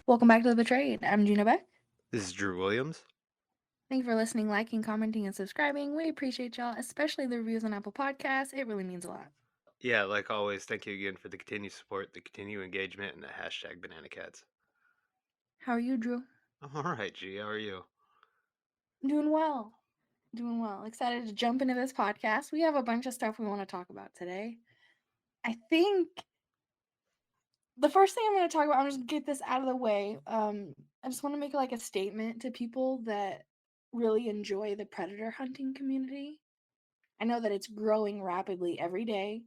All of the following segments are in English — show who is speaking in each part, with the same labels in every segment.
Speaker 1: Welcome back to The Betrayed. I'm Gina Beck.
Speaker 2: This is Drew Williams.
Speaker 1: Thank you for listening, liking, commenting, and subscribing. We appreciate y'all, especially the reviews on Apple Podcasts. It really means a lot.
Speaker 2: Yeah, like always, thank you again for the continued support, the continued engagement, and the hashtag Banana Cats.
Speaker 1: How are you, Drew?
Speaker 2: I'm alright, G. How are you?
Speaker 1: I'm doing well. Doing well. Excited to jump into this podcast. We have a bunch of stuff we want to talk about today. I think the first thing I'm going to talk about, I'm just going to get this out of the way. I just want to make like a statement to people that really enjoy the predator hunting community. I know that it's growing rapidly every day.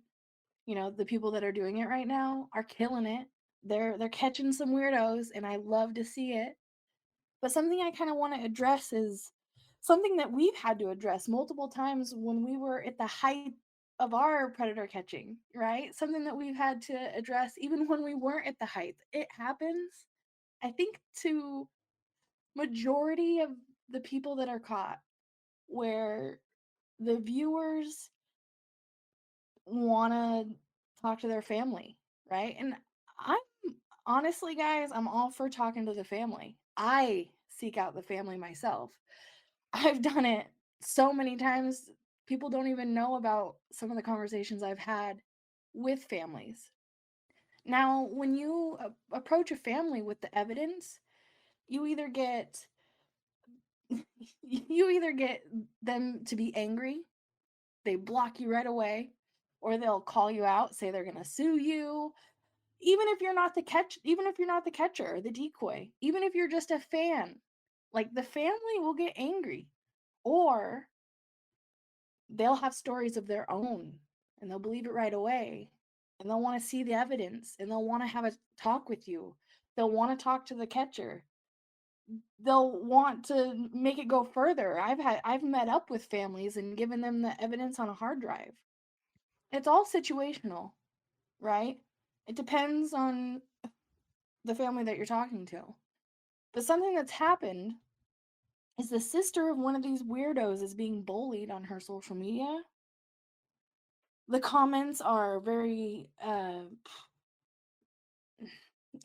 Speaker 1: You know, the people that are doing it right now are killing it. They're catching some weirdos, and I love to see it. But something I kind of want to address is something that we've had to address multiple times when we were at the height of our predator catching, right? Something that we've had to address even when we weren't at the height. It happens, I think, to majority of the people that are caught, where the viewers want to talk to their family, right? And I'm honestly, guys, I'm all for talking to the family. I seek out the family myself. I've done it so many times. People don't even know about some of the conversations I've had with families. Now, when you approach a family with the evidence, you either get them to be angry, they block you right away, or they'll call you out, say they're going to sue you. Even if you're not the catcher, the decoy, even if you're just a fan, like the family will get angry, or they'll have stories of their own and they'll believe it right away, and they'll want to see the evidence, and they'll want to have a talk with you. They'll want to talk to the catcher. They'll want to make it go further. I've met up with families and given them the evidence on a hard drive. It's all situational, right? It depends on the family that you're talking to. But something that's happened is the sister of one of these weirdos is being bullied on her social media. The comments are very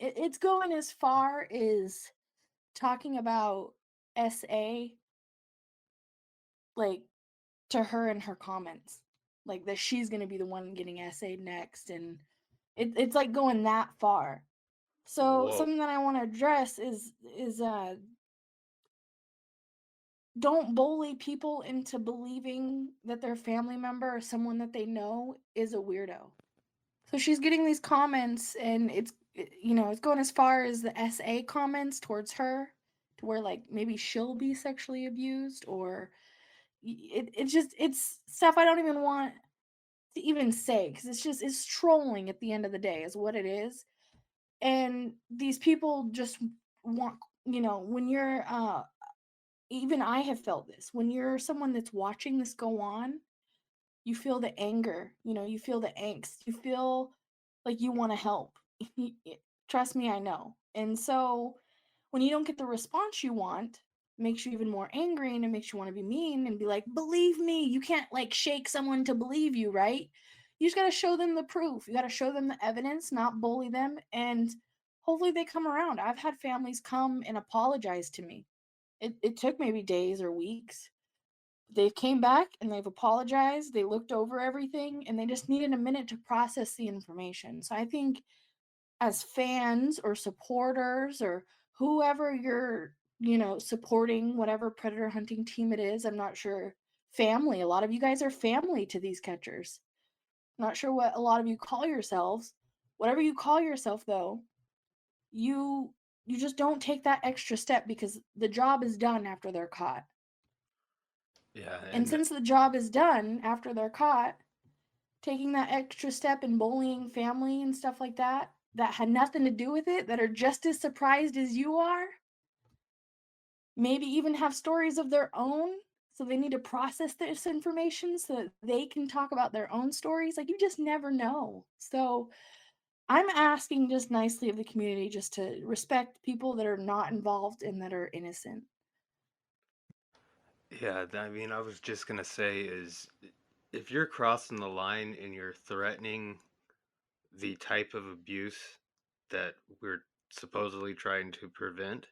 Speaker 1: it's going as far as talking about SA, like, to her in her comments, like that she's going to be the one getting SA'd next, and it's like going that far. So
Speaker 2: Whoa.
Speaker 1: something that I want to address is don't bully people into believing that their family member or someone that they know is a weirdo. So she's getting these comments, and it's going as far as the SA comments towards her, to where like maybe she'll be sexually abused, or it's stuff I don't even want to even say, because it's trolling at the end of the day is what it is. And these people just want, when you're even I have felt this, when you're someone that's watching this go on, you feel the anger, you feel the angst, you feel like you want to help. Trust me, I know. And so when you don't get the response you want, it makes you even more angry, and it makes you want to be mean and be like, believe me. You can't like shake someone to believe you, right? You just got to show them the proof. You got to show them the evidence, not bully them, and hopefully they come around. I've had families come and apologize to me. It took maybe days or weeks. They came back and they've apologized. They looked over everything, and they just needed a minute to process the information. So I think as fans or supporters, or whoever you're, supporting, whatever predator hunting team it is, I'm not sure, family, a lot of you guys are family to these catchers. Not sure what a lot of you call yourselves. Whatever you call yourself, though, you just don't take that extra step, because the job is done after they're caught.
Speaker 2: Yeah,
Speaker 1: And since the job is done after they're caught, taking that extra step in bullying family and stuff like that had nothing to do with it, that are just as surprised as you are, maybe even have stories of their own, So they need to process this information so that they can talk about their own stories. Like, you just never know. So I'm asking just nicely of the community just to respect people that are not involved and that are innocent.
Speaker 2: Yeah, I mean, I was just gonna say is if you're crossing the line and you're threatening the type of abuse that we're supposedly trying to prevent,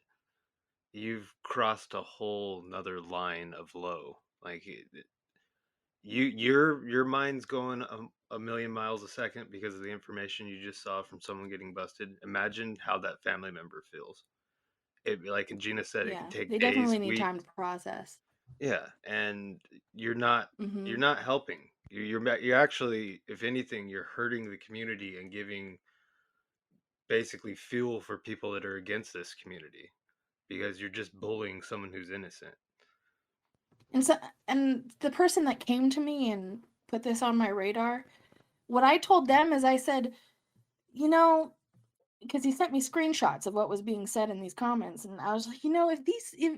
Speaker 2: you've crossed a whole nother line of low. Like your mind's going a million miles a second because of the information you just saw from someone getting busted. Imagine how that family member feels. It like Gina said, it could
Speaker 1: Yeah,
Speaker 2: take
Speaker 1: they
Speaker 2: days,
Speaker 1: definitely need time to
Speaker 2: weeks.
Speaker 1: process.
Speaker 2: Yeah, and you're not you're
Speaker 1: Mhm.
Speaker 2: not helping. You're actually, if anything, you're hurting the community and giving basically fuel for people that are against this community because you're just bullying someone who's innocent.
Speaker 1: And so and the person that came to me and put this on my radar, what I told them is I said, "You know," because he sent me screenshots of what was being said in these comments, and I was like, if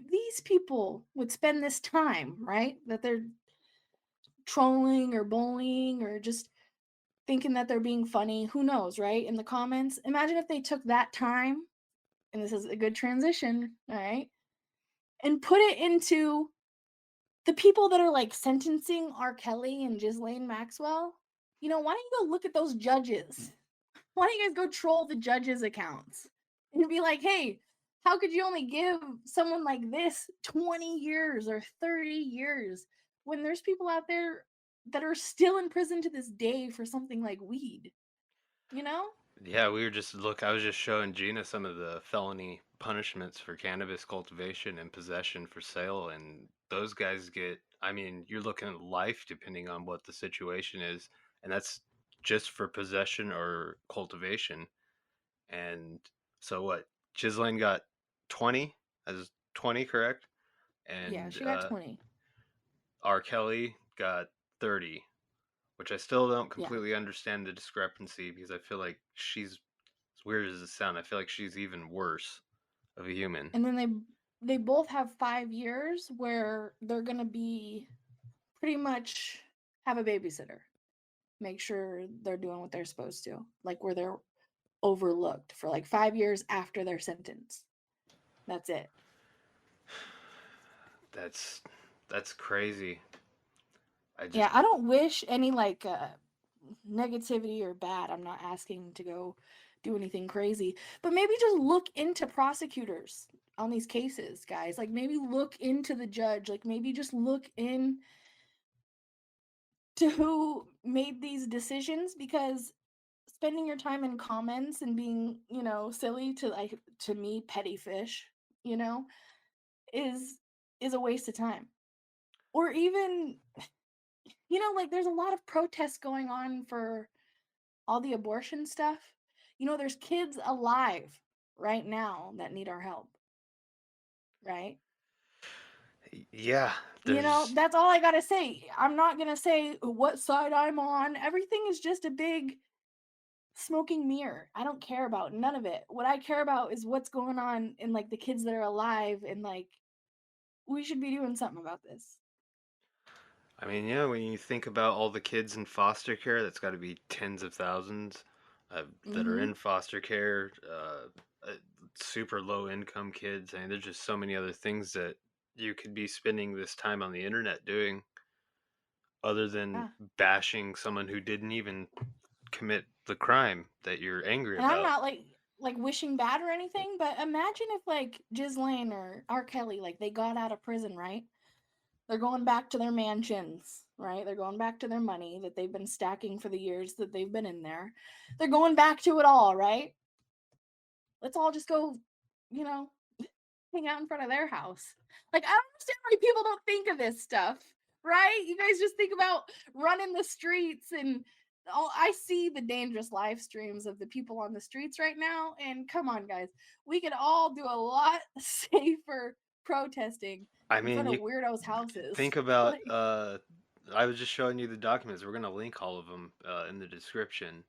Speaker 1: these people would spend this time, right, that they're trolling or bullying or just thinking that they're being funny, who knows, right? In the comments, imagine if they took that time, and this is a good transition, all right, and put it into the people that are like sentencing R. Kelly and Ghislaine Maxwell. Why don't you go look at those judges? Why don't you guys go troll the judges' accounts and be like, hey, how could you only give someone like this 20 years or 30 years when there's people out there that are still in prison to this day for something like weed? You know?
Speaker 2: Yeah, I was just showing Gina some of the felony punishments for cannabis cultivation and possession for sale, and those guys get, I mean, you're looking at life depending on what the situation is, and that's just for possession or cultivation. And so what? Ghislaine got 20, as 20, correct?
Speaker 1: Yeah,
Speaker 2: And
Speaker 1: she got 20.
Speaker 2: R. Kelly got 30, which I still don't
Speaker 1: Yeah.
Speaker 2: completely understand the discrepancy because I feel like she's, as weird as it sounds, I feel like she's even worse of a human.
Speaker 1: And then they both have 5 years where they're gonna be pretty much have a babysitter. Make sure they're doing what they're supposed to. Like where they're overlooked for like 5 years after their sentence. That's it.
Speaker 2: That's that's crazy. I just
Speaker 1: Yeah, I don't wish any like negativity or bad. I'm not asking to go do anything crazy, but maybe just look into prosecutors on these cases, guys. Like maybe look into the judge. Like maybe just look in to who made these decisions because spending your time in comments and being, silly to like to me petty fish, you know, is is a waste of time. Or even, like there's a lot of protests going on for all the abortion stuff. There's kids alive right now that need our help, right?
Speaker 2: yeah, there's
Speaker 1: That's all I got to say. I'm not going to say what side I'm on. Everything is just a big smoking mirror. I don't care about none of it. What I care about is what's going on in like the kids that are alive and like we should be doing something about this.
Speaker 2: I mean, yeah, when you think about all the kids in foster care, that's got to be tens of thousands that are in
Speaker 1: Mhm.
Speaker 2: foster care, super low income kids. I mean, there's just so many other things that you could be spending this time on the internet doing other than
Speaker 1: Yeah.
Speaker 2: bashing someone who didn't even commit the crime that you're angry
Speaker 1: And I'm
Speaker 2: about.
Speaker 1: not like wishing bad or anything, but imagine if like Ghislaine or R. Kelly like they got out of prison, right? They're going back to their mansions, right? They're going back to their money that they've been stacking for the years that they've been in there. They're going back to it all, right? Let's all just go, you know, hang out in front of their house. Like, I don't understand why people don't think of this stuff, right? You guys just think about running the streets and I see the dangerous live streams of the people on the streets right now. And come on, guys, we could all do a lot safer protesting
Speaker 2: I
Speaker 1: in
Speaker 2: mean,
Speaker 1: front of
Speaker 2: you
Speaker 1: weirdos' houses.
Speaker 2: think about,
Speaker 1: Like,
Speaker 2: I was just showing you the documents. We're going to link all of them in the description.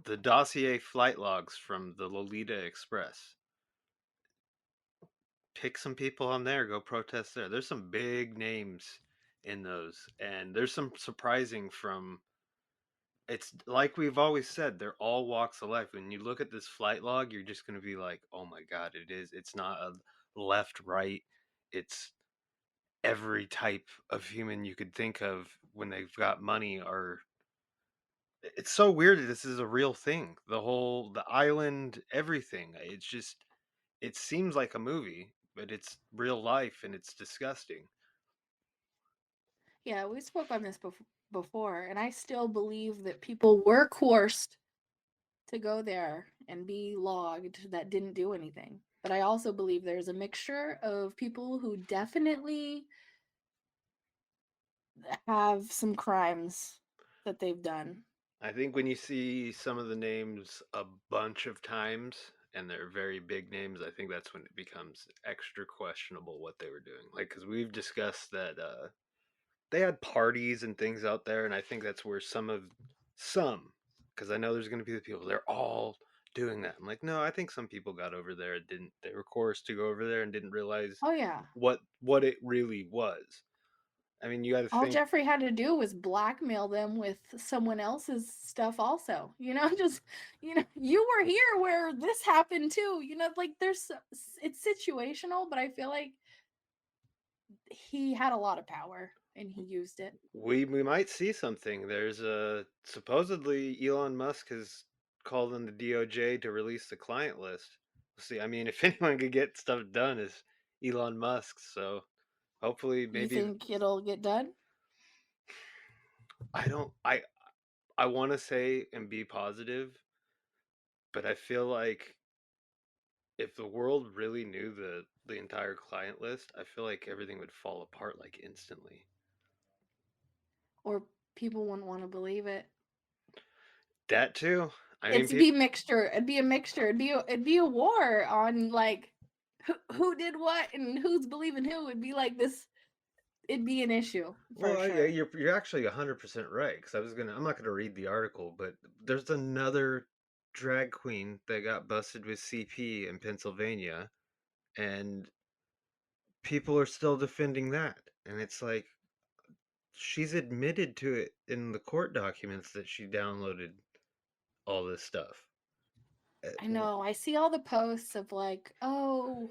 Speaker 2: The dossier flight logs from the Lolita Express. pick some people on there, go protest there. There's some big names in those, and there's some surprising from. It's like we've always said, they're all walks of life. When you look at this flight log, you're just going to be like, oh my God, it is. It's not a left, right. It's every type of human you could think of when they've got money. Or it's so weird that this is a real thing. The island, everything. It's just, it seems like a movie, but it's real life and it's disgusting.
Speaker 1: Yeah, we spoke on this before, and I still believe that people were coerced to go there and be logged that didn't do anything. But I also believe there's a mixture of people who definitely have some crimes that they've done.
Speaker 2: I think when you see some of the names a bunch of times and they're very big names, I think that's when it becomes extra questionable what they were doing. Like, because we've discussed that they had parties and things out there, and I think that's where because I know there's going to be the people, they're all doing that. I'm like, no, I think some people got over there and didn't, they were coerced to go over there and didn't realize
Speaker 1: Oh yeah.
Speaker 2: what it really was. I mean, you got to
Speaker 1: All
Speaker 2: think.
Speaker 1: Jeffrey had to do was blackmail them with someone else's stuff also. Just you were here where this happened too. Like it's situational, but I feel like he had a lot of power and he used it.
Speaker 2: We might see something. There's a supposedly Elon Musk has called on the DOJ to release the client list. We'll see. I mean, if anyone could get stuff done, is Elon Musk. So hopefully,
Speaker 1: You
Speaker 2: maybe
Speaker 1: think it'll get done?
Speaker 2: I don't. I want to say and be positive, but I feel like if the world really knew the entire client list, I feel like everything would fall apart like instantly.
Speaker 1: Or people wouldn't want to believe it?
Speaker 2: That too. I mean,
Speaker 1: It'd be mixture. It'd be a mixture. It'd be a war on like who did what and who's believing who. It'd be like this. It'd be an issue for
Speaker 2: Well, yeah,
Speaker 1: sure.
Speaker 2: you're actually 100% right. Because I'm not gonna read the article, but there's another drag queen that got busted with CP in Pennsylvania, and people are still defending that. And it's like she's admitted to it in the court documents that she downloaded all this stuff.
Speaker 1: I know. I see all the posts of like, oh,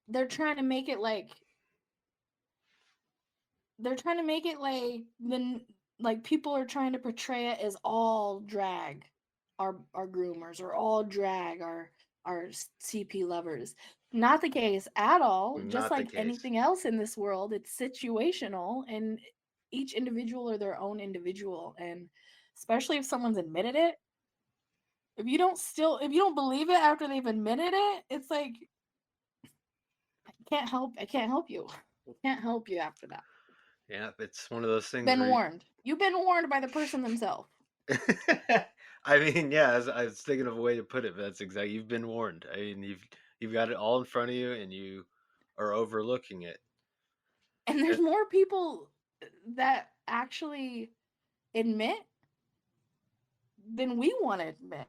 Speaker 1: they're trying to make it like they're trying to make it like people are trying to portray it as all drag our groomers or all drag our CP lovers. Not the case at all. Just
Speaker 2: Not the
Speaker 1: like
Speaker 2: case.
Speaker 1: anything else in this world, it's situational and each individual are their own individual. And especially if someone's admitted it, if you don't believe it after they've admitted it, it's like I can't help you. I can't help you after that.
Speaker 2: Yeah, it's one of those things
Speaker 1: Been
Speaker 2: where
Speaker 1: warned. You've been warned by the person themselves.
Speaker 2: I mean, yeah, I was thinking of a way to put it, but that's exactly, you've been warned. I mean, you've got it all in front of you, and you are overlooking it.
Speaker 1: And
Speaker 2: Uh,
Speaker 1: there's more people that actually admit than we want to admit.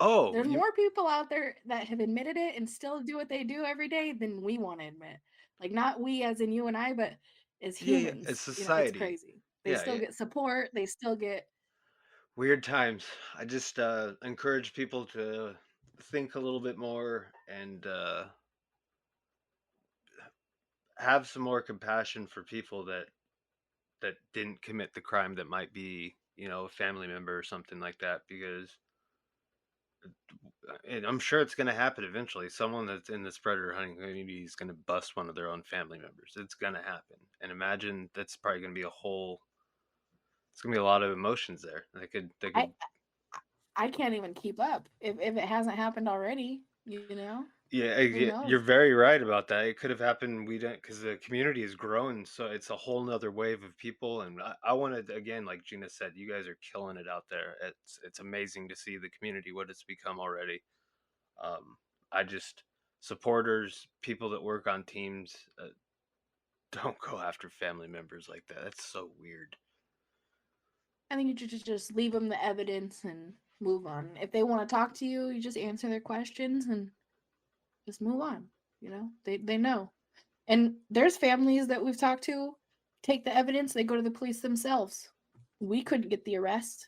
Speaker 2: Oh,
Speaker 1: There's more people out there that have admitted it and still do what they do every day than we want to admit. Like not we as in you and I, but as
Speaker 2: yeah, yeah, it's
Speaker 1: humans. It's
Speaker 2: society.
Speaker 1: crazy. They
Speaker 2: Yeah,
Speaker 1: still
Speaker 2: yeah.
Speaker 1: get support. They still get
Speaker 2: Weird times. I just encourage people to think a little bit more and have some more compassion for people that didn't commit the crime that might be, a family member or something like that, because and I'm sure it's going to happen eventually. Someone that's in this predator hunting community is going to bust one of their own family members. It's going to happen. And imagine that's probably going to be it's going to be a lot of emotions there. They
Speaker 1: I
Speaker 2: could,
Speaker 1: I can't even keep up if it hasn't happened already.
Speaker 2: yeah,
Speaker 1: Who
Speaker 2: you're
Speaker 1: knows?
Speaker 2: very right about that. It could have happened. We don't, because the community is growing. So it's a whole nother wave of people. And I wanted, again, like Gina said, you guys are killing it out there. It's amazing to see the community, what it's become already. Um, I just, supporters, people that work on teams, don't go after family members like that. That's so weird.
Speaker 1: I think you should just leave them the evidence and move on. If they want to talk to you, you just answer their questions and just move on. They know. And there's families that we've talked to, take the evidence, they go to the police themselves. We couldn't get the arrest,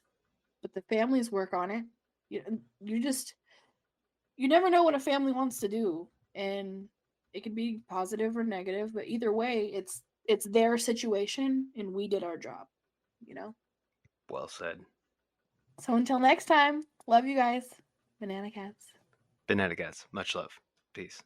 Speaker 1: but the families work on it. You never know what a family wants to do, and it could be positive or negative, but either way, it's their situation, and we did our job. You know.
Speaker 2: Well said.
Speaker 1: So until next time, love you guys, banana cats.
Speaker 2: Banana guys, much love. Peace.